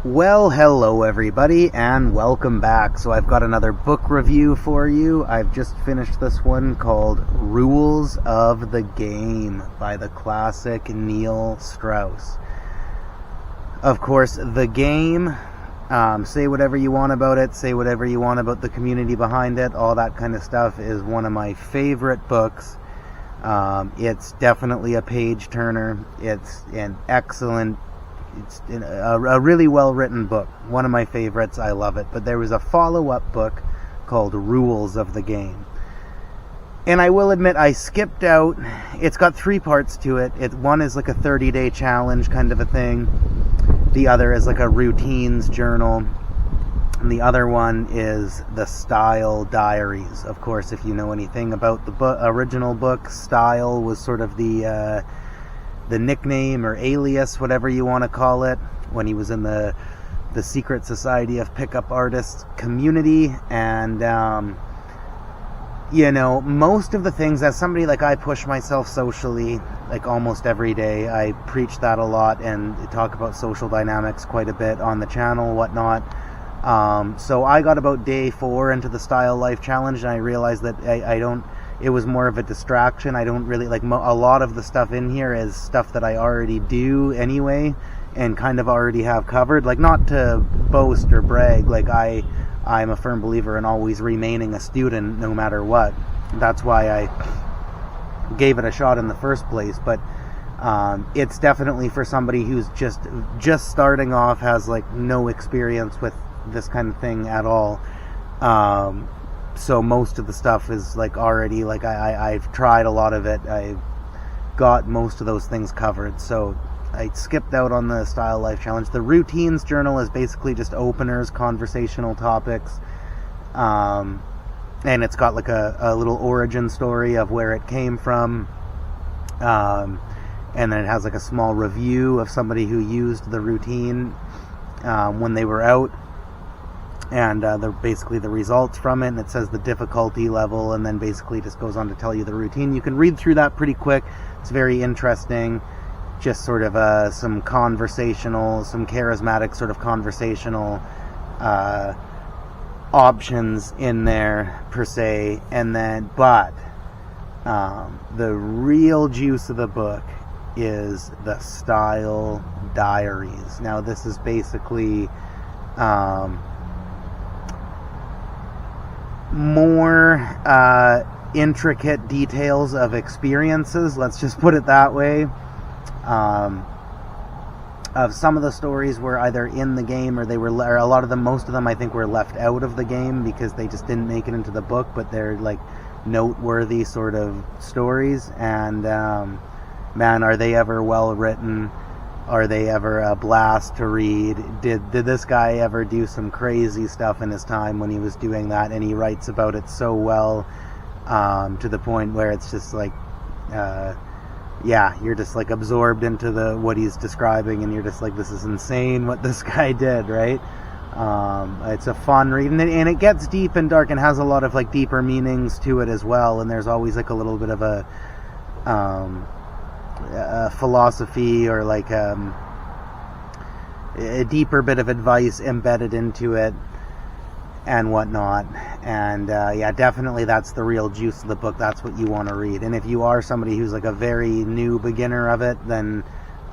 Well, hello everybody, and welcome back. So I've got another book review for you. I've just finished this one called Rules of the Game by the classic Neil Strauss. Of course, The Game, say whatever you want about it, say whatever you want about the community behind it, all that kind of stuff, is one of my favorite books. It's definitely a page-turner. It's an excellent It's a really well-written book. One of my favorites. I love it. But there was a follow-up book called Rules of the Game. And I will admit, I skipped out. It's got 3 parts to it. One is like a 30-day challenge kind of a thing. The other is like a routines journal. And the other one is the Style Diaries. Of course, if you know anything about the original book, Style was sort of the nickname or alias, whatever you want to call it, when he was in the secret society of pickup artists community. And most of the things, as somebody like, I push myself socially like almost every day. I preach that a lot and talk about social dynamics quite a bit on the channel, whatnot. So I got about day 4 into the Style Life Challenge, and I realized that it was more of a distraction. I don't really like a lot of the stuff in here is stuff that I already do anyway and kind of already have covered. Like, not to boast or brag, like I'm a firm believer in always remaining a student no matter what. That's why I gave it a shot in the first place. But it's definitely for somebody who's just starting off, has like no experience with this kind of thing at all. So most of the stuff is like already, like I've tried a lot of it. I've got most of those things covered. So I skipped out on the Style Life Challenge. The Routines Journal is basically just openers, conversational topics. And it's got like a little origin story of where it came from. And then it has like a small review of somebody who used the routine when they were out. And basically the results from it, and it says the difficulty level, and then basically just goes on to tell you the routine. You can read through that pretty quick. It's very interesting. Just sort of some charismatic sort of conversational options in there per se. And then, but the real juice of the book is the Style Diaries. Now this is basically more intricate details of experiences, let's just put it that way. Of some of the stories were either in the game, or most of them I think were left out of the game because they just didn't make it into the book, but they're like noteworthy sort of stories. And man, are they ever well written? Are they ever a blast to read? Did this guy ever do some crazy stuff in his time when he was doing that? And he writes about it so well, to the point where it's just like, you're just like absorbed into what he's describing, and you're just like, this is insane what this guy did, right? It's a fun read, and it gets deep and dark and has a lot of like deeper meanings to it as well. And there's always like a little bit of a philosophy, or like a deeper bit of advice embedded into it and whatnot. And definitely that's the real juice of the book. That's what you want to read. And if you are somebody who's like a very new beginner of it, then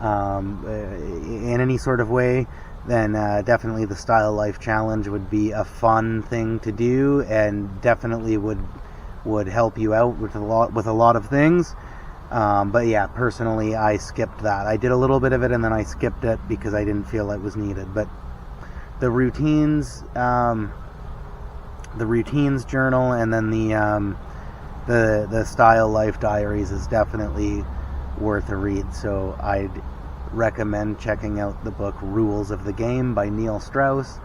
in any sort of way, then definitely the Style Life Challenge would be a fun thing to do, and definitely would help you out with a lot of things. But yeah, personally, I skipped that. I did a little bit of it, and then I skipped it because I didn't feel it was needed. But the routines journal, and then the Style Life Diaries is definitely worth a read. So I'd recommend checking out the book Rules of the Game by Neil Strauss.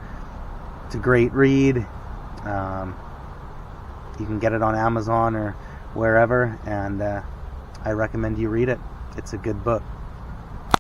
It's a great read. You can get it on Amazon or wherever, and I recommend you read it. It's a good book.